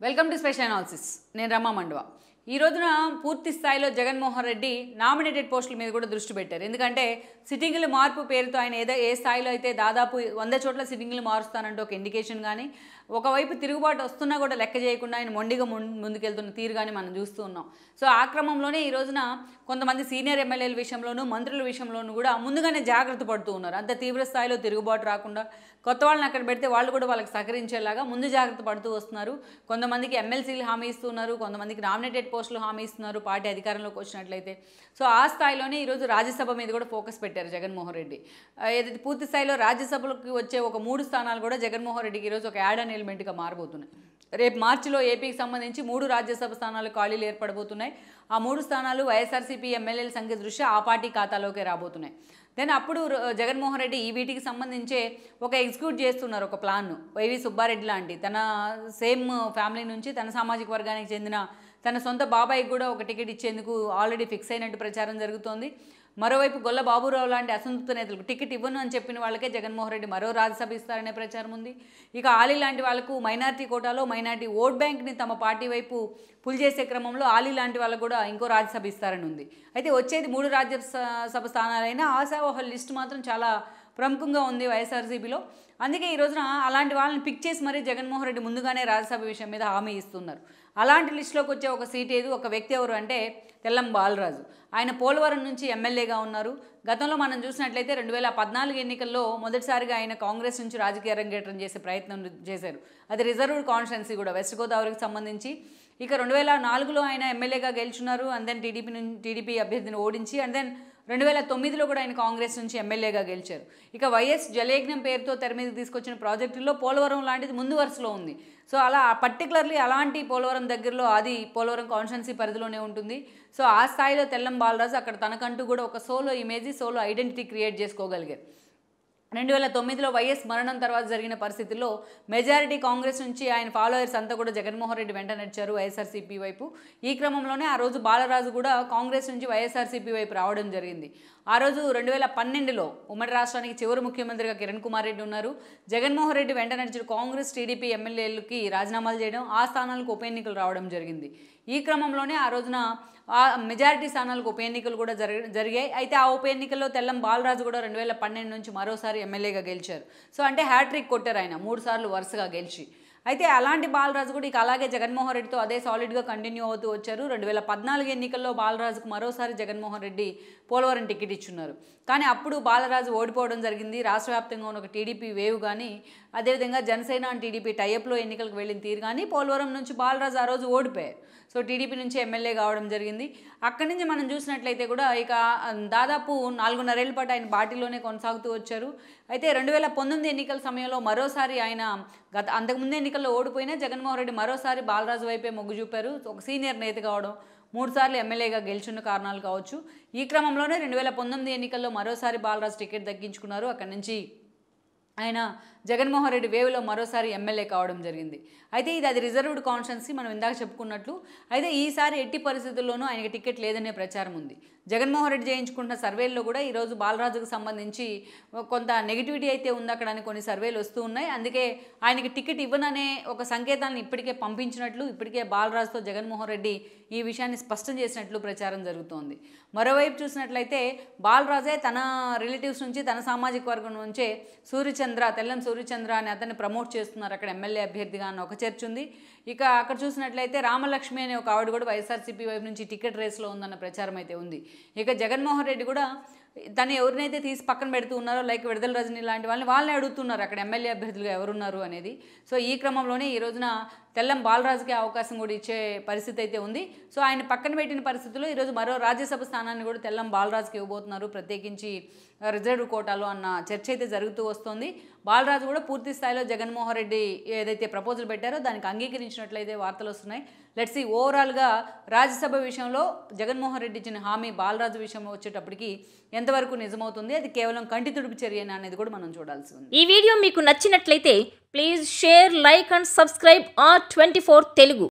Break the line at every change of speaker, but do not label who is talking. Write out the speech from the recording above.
Welcome to special analysis. నేను రమా మండవ. ఈ రోజున పూర్తి స్థాయిలో జగన్మోహన్ రెడ్డి నామినేటెడ్ పోస్టుల మీద కూడా దృష్టి పెట్టారు. ఎందుకంటే సిట్టింగుల మార్పు పేరుతో ఆయన ఏ స్థాయిలో అయితే దాదాపు 100 చోట్ల సిట్టింగులు మారుస్తానంటే ఒక ఇండికేషన్ కానీ, ఒకవైపు తిరుగుబాటు వస్తున్నా కూడా లెక్క చేయకుండా ఆయన మొండిగా ముందుకెళ్తున్న తీరు కానీ మనం చూస్తూ ఉన్నాం. సో ఆ క్రమంలోనే ఈ రోజున కొంతమంది సీనియర్ ఎమ్మెల్యేల విషయంలోనూ మంత్రుల విషయంలోనూ కూడా ముందుగానే జాగ్రత్త పడుతూ ఉన్నారు. అంత తీవ్ర స్థాయిలో తిరుగుబాటు రాకుండా కొత్త వాళ్ళని అక్కడ పెడితే వాళ్ళు కూడా వాళ్ళకి సహకరించేలాగా ముందు జాగ్రత్త పడుతూ వస్తున్నారు. కొంతమందికి ఎమ్మెల్సీలు హామీ ఇస్తున్నారు, కొంతమందికి నామినేటెడ్ పోస్టులు హామీ ఇస్తున్నారు పార్టీ అధికారంలోకి వచ్చినట్లయితే. సో ఆ స్థాయిలోనే ఈరోజు రాజ్యసభ మీద కూడా ఫోకస్ పెట్టారు జగన్మోహన్ రెడ్డి. ఏదైతే పూర్తి స్థాయిలో రాజ్యసభలోకి వచ్చే ఒక 3 స్థానాలు కూడా జగన్మోహన్ రెడ్డికి ఈరోజు ఒక యాడ్ అన్ ఎలిమెంట్గా మారబోతున్నాయి. రేపు మార్చిలో ఏపీకి సంబంధించి 3 రాజ్యసభ స్థానాలు ఖాళీలు ఏర్పడబోతున్నాయి. ఆ 3 స్థానాలు వైఎస్ఆర్సీపీ ఎమ్మెల్యేల సంఖ్య దృష్ట్యా ఆ పార్టీ ఖాతాలోకే రాబోతున్నాయి. దెన్ అప్పుడు జగన్మోహన్ రెడ్డి వీటికి సంబంధించే ఒక ఎగ్జిక్యూట్ చేస్తున్నారు ఒక ప్లాన్ను. వైవి సుబ్బారెడ్డి లాంటి తన సేమ్ ఫ్యామిలీ నుంచి తన సామాజిక వర్గానికి చెందిన తన సొంత బాబాయికి కూడా ఒక టికెట్ ఇచ్చేందుకు ఆల్రెడీ ఫిక్స్ అయినట్టు ప్రచారం జరుగుతోంది. మరోవైపు గొల్ల బాబురావు లాంటి అసంతృప్త నేతలకు టికెట్ ఇవ్వను అని చెప్పిన వాళ్ళకే జగన్మోహన్ రెడ్డి మరో రాజ్యసభ ఇస్తారనే ప్రచారం ఉంది. ఇక ఆలీ లాంటి వాళ్ళకు మైనార్టీ కోటాలో మైనార్టీ ఓట్ బ్యాంక్ని తమ పార్టీ వైపు పుల్ చేసే క్రమంలో ఆలీ లాంటి వాళ్ళకు కూడా ఇంకో రాజ్యసభ ఇస్తారని ఉంది. అయితే వచ్చేది 3 రాజ్యసభ స్థానాలైనా ఆశావహ లిస్ట్ మాత్రం చాలా ప్రముఖంగా ఉంది వైఎస్ఆర్సీపీలో. అందుకే ఈ రోజున అలాంటి వాళ్ళని పిక్ చేసి మరీ జగన్మోహన్ రెడ్డి ముందుగానే రాజ్యసభ విషయం మీద హామీ ఇస్తున్నారు. అలాంటి లిస్టులోకి వచ్చే ఒక సీట్ ఏది, ఒక వ్యక్తి ఎవరు అంటే తెల్లం బాలరాజు. ఆయన పోలవరం నుంచి ఎమ్మెల్యేగా ఉన్నారు. గతంలో మనం చూసినట్లయితే 2014 ఎన్నికల్లో మొదటిసారిగా ఆయన కాంగ్రెస్ నుంచి రాజకీయ అరంగేట్రం చేసే ప్రయత్నం చేశారు. అది రిజర్వ్డ్ కాన్స్టిట్యున్సీ కూడా వెస్ట్ గోదావరికి సంబంధించి. ఇక 2004లో ఆయన ఎమ్మెల్యేగా గెలుచున్నారు. అండ్ దెన్ టీడీపీ అభ్యర్థిని ఓడించి అండ్ దెన్ 2009లో కూడా ఆయన కాంగ్రెస్ నుంచి ఎమ్మెల్యేగా గెలిచారు. ఇక వైఎస్ జలయజ్ఞం పేరుతో తెర మీద తీసుకొచ్చిన ప్రాజెక్టుల్లో పోలవరం లాంటిది ముందు వరుసలో ఉంది. సో అలా పర్టికులర్లీ అలాంటి పోలవరం దగ్గరలో అది పోలవరం కాన్స్టిట్యున్సీ పరిధిలోనే ఉంటుంది. సో ఆ స్థాయిలో తెల్లం బాలరాజు అక్కడ తనకంటూ కూడా ఒక solo image, solo identity create చేసుకోగలిగారు. 2009లో వైఎస్ మరణం తర్వాత జరిగిన పరిస్థితుల్లో మెజారిటీ కాంగ్రెస్ నుంచి ఆయన ఫాలోయర్స్ అంతా కూడా జగన్మోహన్ రెడ్డి వెంట నడిచారు వైఎస్ఆర్సీపీ వైపు. ఈ క్రమంలోనే ఆ రోజు బాలరాజు కూడా కాంగ్రెస్ నుంచి వైఎస్ఆర్సీపీ వైపు రావడం జరిగింది. ఆ రోజు 2012లో ఉమ్మడి రాష్ట్రానికి చివరి ముఖ్యమంత్రిగా కిరణ్ కుమార్ రెడ్డి ఉన్నారు. జగన్మోహన్ రెడ్డి వెంట నడిచిన కాంగ్రెస్ టీడీపీ ఎమ్మెల్యేలకి రాజీనామాలు చేయడం, ఆ స్థానాలకు ఉప ఎన్నికలు రావడం జరిగింది. ఈ క్రమంలోనే ఆ రోజున ఆ మెజారిటీ స్థానాలకు ఉప ఎన్నికలు కూడా జరిగాయి. అయితే ఆ ఉప ఎన్నికల్లో తెల్లం బాలరాజు కూడా 2012 నుంచి మరోసారి ఎమ్మెల్యేగా గెలిచారు. సో అంటే హ్యాట్రిక్ కొట్టారు ఆయన 3 సార్లు వరుసగా గెలిచి. అయితే అలాంటి బాలరాజు కూడా ఇక అలాగే జగన్మోహన్ రెడ్డితో అదే సాలిడ్గా కంటిన్యూ అవుతూ వచ్చారు. 2014 ఎన్నికల్లో బాలరాజుకు మరోసారి జగన్మోహన్ రెడ్డి పోలవరం టికెట్ ఇచ్చున్నారు. కానీ అప్పుడు బాలరాజు ఓడిపోవడం జరిగింది. రాష్ట్ర వ్యాప్తంగా ఉన్న ఒక టీడీపీ వేవ్ కానీ, అదేవిధంగా జనసేన అండ్ టీడీపీ టైఅప్లో ఎన్నికలకు వెళ్ళిన తీరు కానీ పోలవరం నుంచి బాలరాజు ఆ రోజు ఓడిపోయారు. సో టీడీపీ నుంచి ఎమ్మెల్యే కావడం జరిగింది. అక్కడి నుంచి మనం చూసినట్లయితే కూడా ఇక దాదాపు 4.5 ఏళ్ల పాటు ఆయన పార్టీలోనే కొనసాగుతూ వచ్చారు. అయితే 2019 ఎన్నికల సమయంలో మరోసారి ఆయన అంతకుముందు ఎన్నికల్లో ఓడిపోయినా జగన్మోహన్ రెడ్డి మరోసారి బాలరాజు వైపే మొగ్గు చూపారు. ఒక సీనియర్ నేత కావడం, 3 సార్లు ఎమ్మెల్యేగా గెలుచున్న కారణాలు కావచ్చు. ఈ క్రమంలోనే 2019 ఎన్నికల్లో మరోసారి బాలరాజు టికెట్ దక్కించుకున్నారు. అక్కడి నుంచి ఆయన జగన్మోహన్ రెడ్డి వేవ్లో మరోసారి ఎమ్మెల్యే కావడం జరిగింది. అయితే అది రిజర్వ్డ్ కాన్స్టిట్యున్సీ మనం ఇందాక చెప్పుకున్నట్లు. అయితే ఈసారి ఎట్టి పరిస్థితుల్లోనూ ఆయనకి టికెట్ లేదనే ప్రచారం ఉంది. జగన్మోహన్ రెడ్డి చేయించుకుంటున్న సర్వేల్లో కూడా ఈరోజు బాలరాజుకు సంబంధించి కొంత నెగిటివిటీ అయితే ఉంది అక్కడ అని కొన్ని సర్వేలు వస్తూ ఉన్నాయి. అందుకే ఆయనకి టికెట్ ఇవ్వననే ఒక సంకేతాలను ఇప్పటికే పంపించినట్లు, ఇప్పటికే బాలరాజుతో జగన్మోహన్ రెడ్డి ఈ విషయాన్ని స్పష్టం చేసినట్లు ప్రచారం జరుగుతోంది. మరోవైపు చూసినట్లయితే బాలరాజే తన రిలేటివ్స్ నుంచి, తన సామాజిక వర్గం నుంచే తెల్లం సూర్యచంద్ర అని అతన్ని ప్రమోట్ చేస్తున్నారు అక్కడ ఎమ్మెల్యే అభ్యర్థిగా అన్న ఒక చర్చ ఉంది. ఇక అక్కడ చూసినట్లయితే రామలక్ష్మి అనే ఒక ఆవిడ కూడా వైఎస్ఆర్సీపీ వైపు నుంచి టికెట్ రేస్లో ఉందన్న ప్రచారం అయితే ఉంది. ఇక జగన్మోహన్ రెడ్డి కూడా తను ఎవరినైతే తీసి పక్కన పెడుతూ ఉన్నారో లైక్ విడుదల రజనీ లాంటి వాళ్ళని అడుగుతున్నారు అక్కడ ఎమ్మెల్యే అభ్యర్థులుగా ఎవరున్నారు అనేది. సో ఈ క్రమంలోనే ఈ రోజున తెల్లం బాలరాజుకి అవకాశం కూడా ఇచ్చే పరిస్థితి అయితే ఉంది. సో ఆయన పక్కన పెట్టిన పరిస్థితుల్లో ఈరోజు మరో రాజ్యసభ స్థానాన్ని కూడా తెల్లం బాలరాజుకి ఇవ్వబోతున్నారు, ప్రత్యేకించి రిజర్వ్ కోటాలో అన్న చర్చ అయితే జరుగుతూ వస్తుంది. బాలరాజు కూడా పూర్తి స్థాయిలో జగన్మోహన్ రెడ్డి ఏదైతే ప్రపోజల్ పెట్టారో దానికి అంగీకరించినట్లయితే వార్తలు వస్తున్నాయి. లెట్స్ సీ ఓవరాల్గా రాజ్యసభ విషయంలో జగన్మోహన్ రెడ్డి ఇచ్చిన హామీ బాలరాజు విషయంలో వచ్చేటప్పటికి ఎంతవరకు నిజమవుతుంది, అది కేవలం కంటి తుడుపు చర్యనా అనేది కూడా మనం చూడాల్సి ఉంది.
ఈ వీడియో మీకు నచ్చినట్లయితే please share, like and subscribe R24 Telugu.